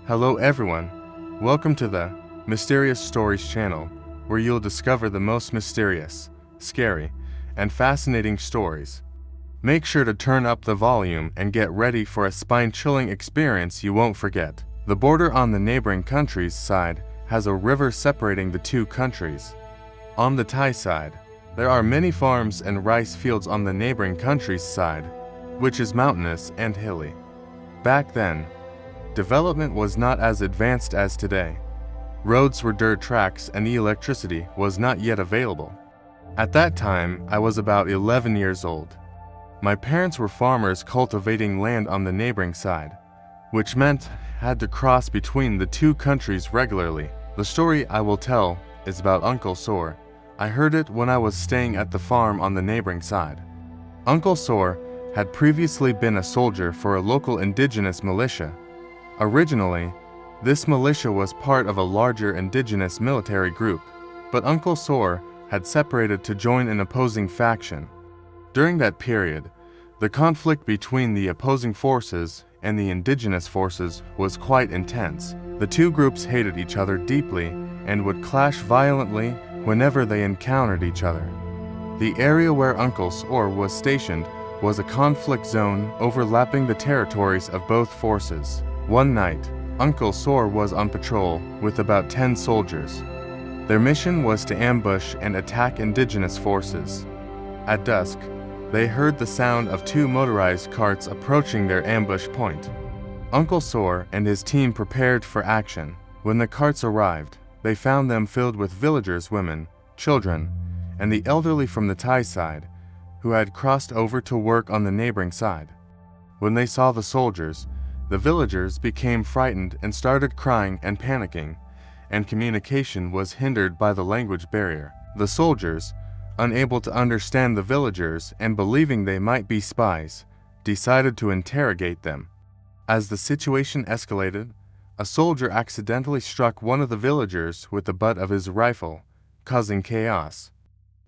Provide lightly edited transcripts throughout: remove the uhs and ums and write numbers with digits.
Hello everyone, welcome to the Mysterious Stories channel, where you'll discover the most mysterious, scary, and fascinating stories. Make sure to turn up the volume and get ready for a spine-chilling experience you won't forget. The border on the neighboring country's side has a river separating the two countries. On the Thai side, there are many farms and rice fields on the neighboring country's side, which is mountainous and hilly. Back then, development was not as advanced as today. Roads were dirt tracks and electricity was not yet available. At that time, I was about 11 years old. My parents were farmers cultivating land on the neighboring side, which meant I had to cross between the two countries regularly. The story I will tell is about Uncle Sore. I heard it when I was staying at the farm on the neighboring side. Uncle Sore had previously been a soldier for a local indigenous militia. Originally, this militia was part of a larger indigenous military group, but Uncle Sore had separated to join an opposing faction. During that period, the conflict between the opposing forces and the indigenous forces was quite intense. The two groups hated each other deeply and would clash violently whenever they encountered each other. The area where Uncle Sore was stationed was a conflict zone overlapping the territories of both forces. One night, Uncle Sore was on patrol with about 10 soldiers. Their mission was to ambush and attack indigenous forces. At dusk, they heard the sound of two motorized carts approaching their ambush point. Uncle Sore and his team prepared for action. When the carts arrived, they found them filled with villagers, women, children, and the elderly from the Thai side, who had crossed over to work on the neighboring side. When they saw the soldiers, the villagers became frightened and started crying and panicking, and communication was hindered by the language barrier. The soldiers, unable to understand the villagers and believing they might be spies, decided to interrogate them. As the situation escalated, a soldier accidentally struck one of the villagers with the butt of his rifle, causing chaos.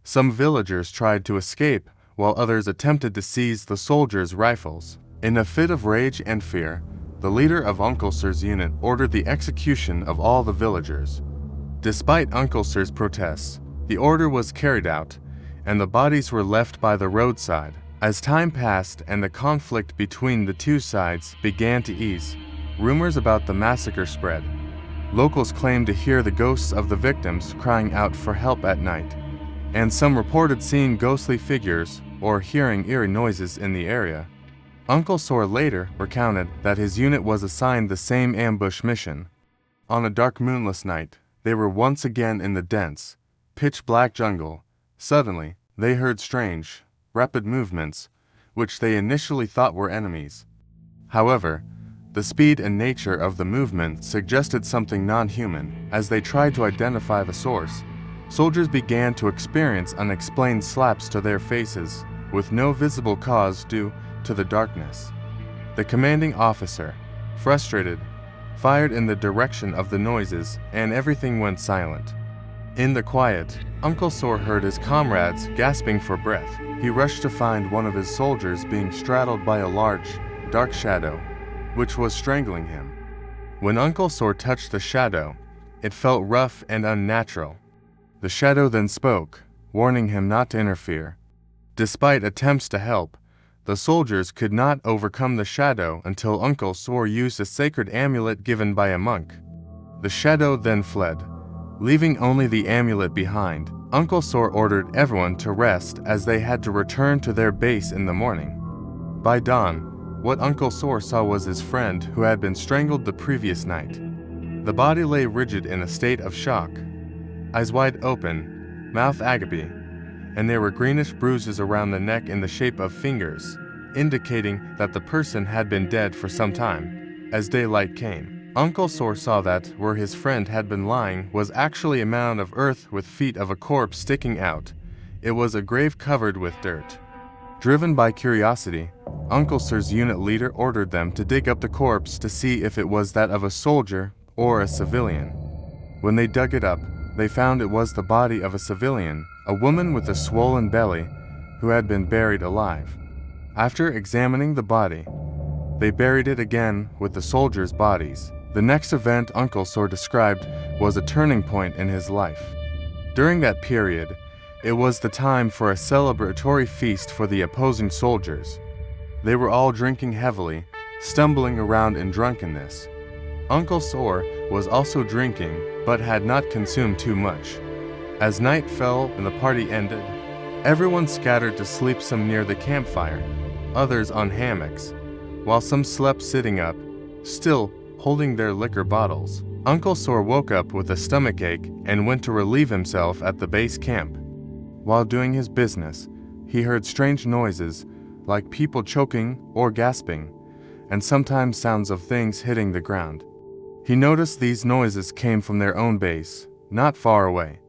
Some villagers tried to escape, while others attempted to seize the soldiers' rifles. In a fit of rage and fear, the leader of Uncle Sore's unit ordered the execution of all the villagers. Despite Uncle Sore's protests, the order was carried out, and the bodies were left by the roadside. As time passed and the conflict between the two sides began to ease, rumors about the massacre spread. Locals claimed to hear the ghosts of the victims crying out for help at night, and some reported seeing ghostly figures or hearing eerie noises in the area. Uncle Sore later recounted that his unit was assigned the same ambush mission. On a dark moonless night, they were once again in the dense, pitch-black jungle. Suddenly, they heard strange, rapid movements, which they initially thought were enemies. However, the speed and nature of the movement suggested something non-human. As they tried to identify the source, soldiers began to experience unexplained slaps to their faces, with no visible cause due to the darkness. The commanding officer, frustrated, fired in the direction of the noises, and everything went silent. In the quiet, Uncle Sore heard his comrades gasping for breath. He rushed to find one of his soldiers being straddled by a large, dark shadow, which was strangling him. When Uncle Sore touched the shadow, it felt rough and unnatural. The shadow then spoke, warning him not to interfere. Despite attempts to help, the soldiers could not overcome the shadow until Uncle Sore used a sacred amulet given by a monk. The shadow then fled, leaving only the amulet behind. Uncle Sore ordered everyone to rest as they had to return to their base in the morning. By dawn, what Uncle Sore saw was his friend who had been strangled the previous night. The body lay rigid in a state of shock, eyes wide open, mouth agape, and there were greenish bruises around the neck in the shape of fingers, indicating that the person had been dead for some time. As daylight came, Uncle Sore saw that where his friend had been lying was actually a mound of earth with feet of a corpse sticking out. It was a grave covered with dirt. Driven by curiosity, Uncle Sore's unit leader ordered them to dig up the corpse to see if it was that of a soldier or a civilian. When they dug it up, they found it was the body of a civilian, a woman with a swollen belly, who had been buried alive. After examining the body, they buried it again with the soldiers' bodies. The next event Uncle Sor described was a turning point in his life. During that period, it was the time for a celebratory feast for the opposing soldiers. They were all drinking heavily, stumbling around in drunkenness. Uncle Sor was also drinking, but had not consumed too much. As night fell and the party ended, everyone scattered to sleep, some near the campfire, others on hammocks, while some slept sitting up, still holding their liquor bottles. Uncle Sor woke up with a stomachache and went to relieve himself at the base camp. While doing his business, he heard strange noises, like people choking or gasping, and sometimes sounds of things hitting the ground. He noticed these noises came from their own base, not far away.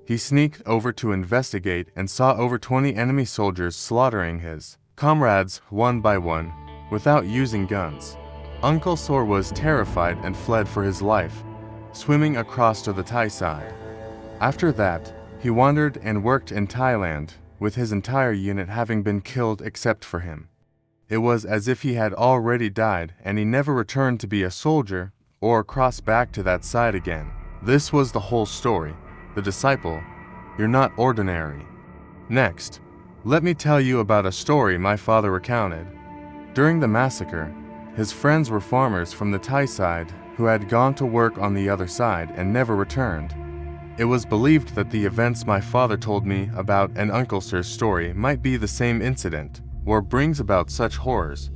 He sneaked over to investigate and saw over 20 enemy soldiers slaughtering his comrades one by one, without using guns. Uncle Sor was terrified and fled for his life, swimming across to the Thai side. After that, he wandered and worked in Thailand, with his entire unit having been killed except for him. It was as if he had already died and he never returned to be a soldier or cross back to that side again. This was the whole story. The disciple, you're not ordinary. Next, let me tell you about a story my father recounted. During the massacre, his friends were farmers from the Thai side who had gone to work on the other side and never returned. It was believed that the events my father told me about and Uncle Sor's story might be the same incident. War brings about such horrors,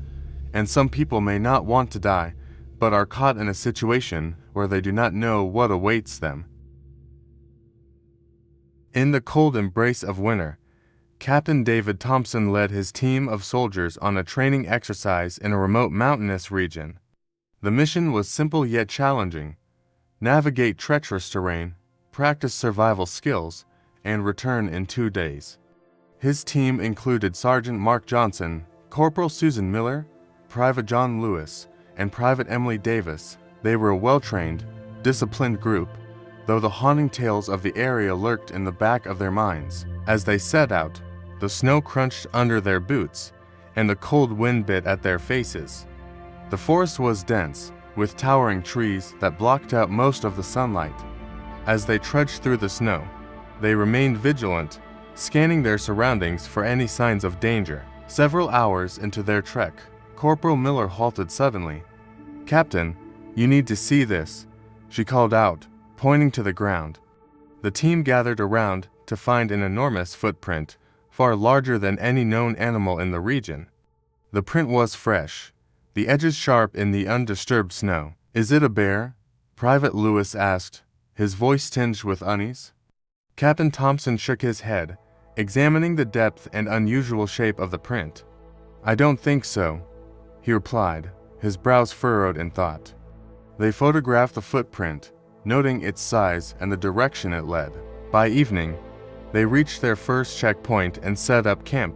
and some people may not want to die, but are caught in a situation where they do not know what awaits them. In the cold embrace of winter, Captain David Thompson led his team of soldiers on a training exercise in a remote mountainous region. The mission was simple yet challenging: navigate treacherous terrain, practice survival skills, and return in 2 days. His team included Sergeant Mark Johnson, Corporal Susan Miller, Private John Lewis, and Private Emily Davis. They were a well-trained, disciplined group, though the haunting tales of the area lurked in the back of their minds. As they set out, the snow crunched under their boots, and the cold wind bit at their faces. The forest was dense, with towering trees that blocked out most of the sunlight. As they trudged through the snow, they remained vigilant, scanning their surroundings for any signs of danger. Several hours into their trek, Corporal Miller halted suddenly. "Captain, you need to see this," she called out, pointing to the ground. The team gathered around to find an enormous footprint, far larger than any known animal in the region. The print was fresh, the edges sharp in the undisturbed snow. "Is it a bear?" Private Lewis asked, his voice tinged with unease. Captain Thompson shook his head, examining the depth and unusual shape of the print. "I don't think so," he replied, his brows furrowed in thought. They photographed the footprint, noting its size and the direction it led. By evening, they reached their first checkpoint and set up camp.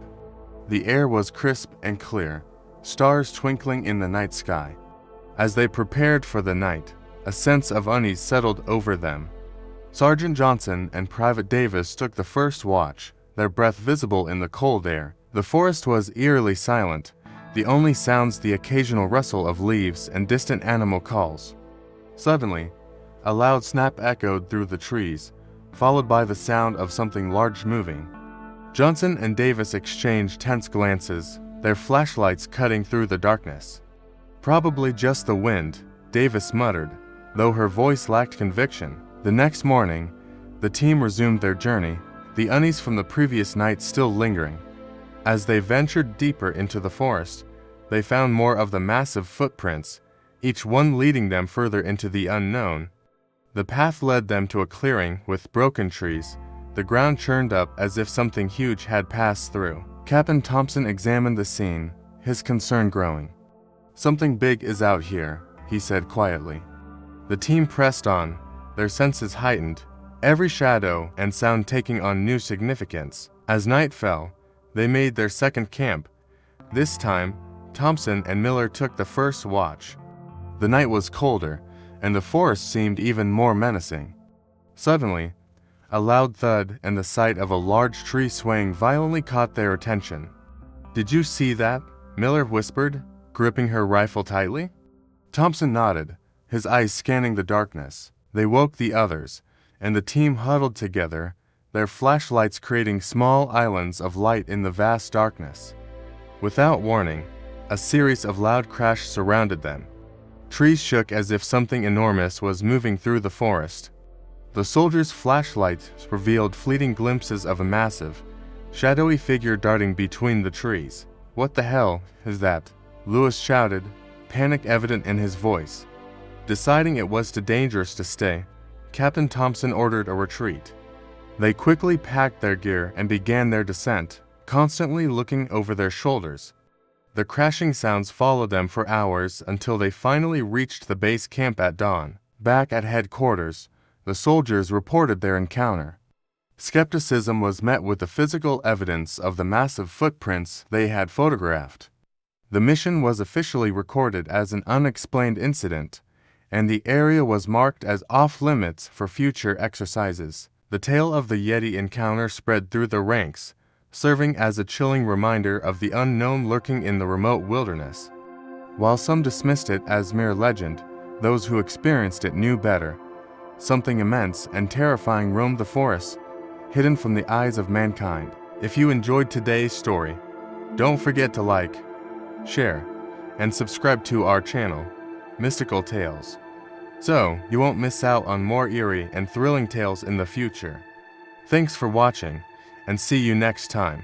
The air was crisp and clear, stars twinkling in the night sky. As they prepared for the night, a sense of unease settled over them. Sergeant Johnson and Private Davis took the first watch, their breath visible in the cold air. The forest was eerily silent, the only sounds the occasional rustle of leaves and distant animal calls. Suddenly, a loud snap echoed through the trees, followed by the sound of something large moving. Johnson and Davis exchanged tense glances, their flashlights cutting through the darkness. "Probably just the wind," Davis muttered, though her voice lacked conviction. The next morning, the team resumed their journey, the unease from the previous night still lingering. As they ventured deeper into the forest, they found more of the massive footprints, each one leading them further into the unknown. The path led them to a clearing with broken trees, the ground churned up as if something huge had passed through. Captain Thompson examined the scene, his concern growing. "Something big is out here," he said quietly. The team pressed on, their senses heightened, every shadow and sound taking on new significance. As night fell, they made their second camp. This time, Thompson and Miller took the first watch. The night was colder, and the forest seemed even more menacing. Suddenly, a loud thud and the sight of a large tree swaying violently caught their attention. "Did you see that?" Miller whispered, gripping her rifle tightly. Thompson nodded, his eyes scanning the darkness. They woke the others, and the team huddled together, their flashlights creating small islands of light in the vast darkness. Without warning, a series of loud crashes surrounded them. Trees shook as if something enormous was moving through the forest. The soldiers' flashlights revealed fleeting glimpses of a massive, shadowy figure darting between the trees. "What the hell is that?" Lewis shouted, panic evident in his voice. Deciding it was too dangerous to stay, Captain Thompson ordered a retreat. They quickly packed their gear and began their descent, constantly looking over their shoulders. The crashing sounds followed them for hours until they finally reached the base camp at dawn. Back at headquarters, the soldiers reported their encounter. Skepticism was met with the physical evidence of the massive footprints they had photographed. The mission was officially recorded as an unexplained incident, and the area was marked as off-limits for future exercises. The tale of the Yeti encounter spread through the ranks, serving as a chilling reminder of the unknown lurking in the remote wilderness. While some dismissed it as mere legend, those who experienced it knew better. Something immense and terrifying roamed the forest, hidden from the eyes of mankind. If you enjoyed today's story, don't forget to like, share, and subscribe to our channel, Mystical Tales, so you won't miss out on more eerie and thrilling tales in the future. Thanks for watching, and see you next time.